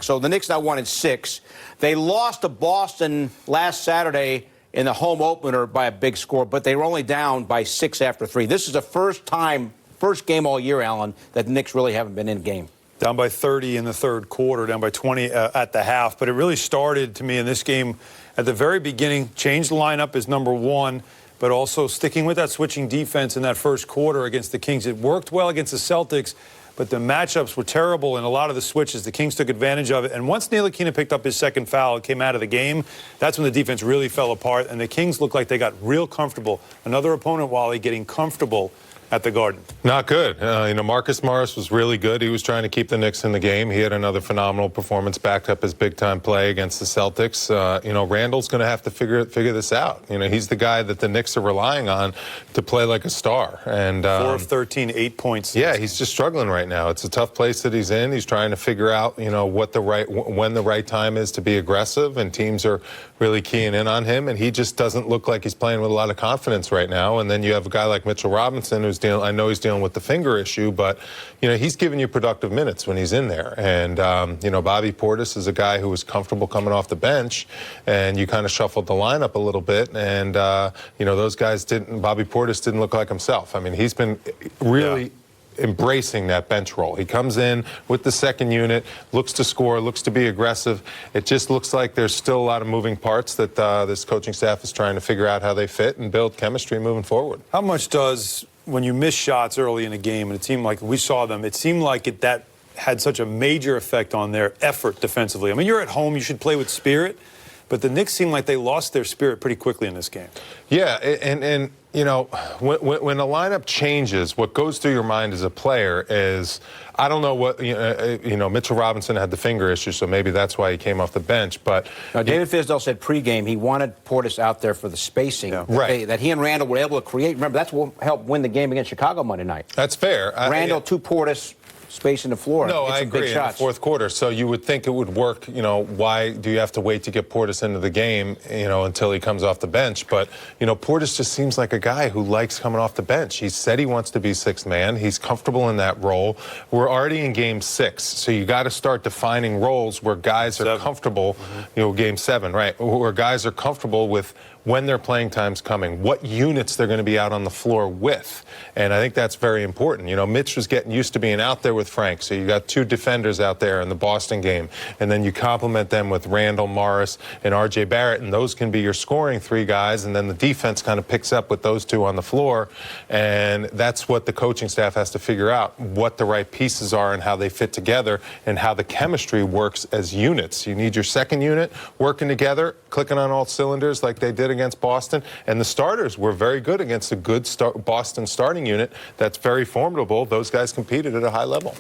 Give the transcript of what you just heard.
So the Knicks now won in 6. They lost to Boston last Saturday in the home opener by a big score, but they were only down by 6 after 3. This is the first game all year, Alan, that the Knicks really haven't been in game. Down by 30 in the third quarter, down by 20 at the half. But it really started, to me, in this game at the very beginning. Changed the lineup as number 1, but also sticking with that switching defense in that first quarter against the Kings. It worked well against the Celtics, but the matchups were terrible in a lot of the switches. The Kings took advantage of it. And once Ntilikina picked up his second foul and came out of the game, that's when the defense really fell apart. And the Kings looked like they got real comfortable. Another opponent, Wally, getting comfortable at the Garden. Not good. Marcus Morris was really good. He was trying to keep the Knicks in the game. He had another phenomenal performance, backed up his big-time play against the Celtics. Randall's going to have to figure this out. He's the guy that the Knicks are relying on to play like a star. And 4 of 13, 8 points. Yeah, he's just struggling right now. It's a tough place that he's in. He's trying to figure out, when the right time is to be aggressive, and teams are really keying in on him. And he just doesn't look like he's playing with a lot of confidence right now. And then you have a guy like Mitchell Robinson, who's I know he's dealing with the finger issue, but he's giving you productive minutes when he's in there. And Bobby Portis is a guy who was comfortable coming off the bench, and you kind of shuffled the lineup a little bit. And those guys didn't. Bobby Portis didn't look like himself. I mean, he's been really embracing that bench role. He comes in with the second unit, looks to score, looks to be aggressive. It just looks like there's still a lot of moving parts that this coaching staff is trying to figure out how they fit and build chemistry moving forward. How much does, when you miss shots early in a game, and it seemed like we saw them, it seemed like that had such a major effect on their effort defensively? I mean, you're at home, you should play with spirit, but the Knicks seemed like they lost their spirit pretty quickly in this game. Yeah, and when the lineup changes, what goes through your mind as a player is, I don't know what, Mitchell Robinson had the finger issue, so maybe that's why he came off the bench. But now, David Fizdale said pregame he wanted Portis out there for the spacing that he and Randall were able to create. Remember, that's what helped win the game against Chicago Monday night. That's fair. Randall to Portis, spacing the floor. No, I agree. In the fourth quarter, so you would think it would work. Why do you have to wait to get Portis into the game? Until he comes off the bench. But Portis just seems like a guy who likes coming off the bench. He said he wants to be sixth man. He's comfortable in that role. We're already in Game 6, so you got to start defining roles where guys are comfortable. Game 7, right? Where guys are comfortable with when their playing time's coming, what units they're going to be out on the floor with. And I think that's very important. Mitch was getting used to being out there with Frank, so you got 2 defenders out there in the Boston game, and then you complement them with Randall, Morris, and R.J. Barrett, and those can be your scoring 3 guys, and then the defense kind of picks up with those 2 on the floor, and that's what the coaching staff has to figure out, what the right pieces are and how they fit together and how the chemistry works as units. You need your second unit working together, clicking on all cylinders like they did against Boston, and the starters were very good against a good Boston starting unit that's very formidable. Those guys competed at a high level.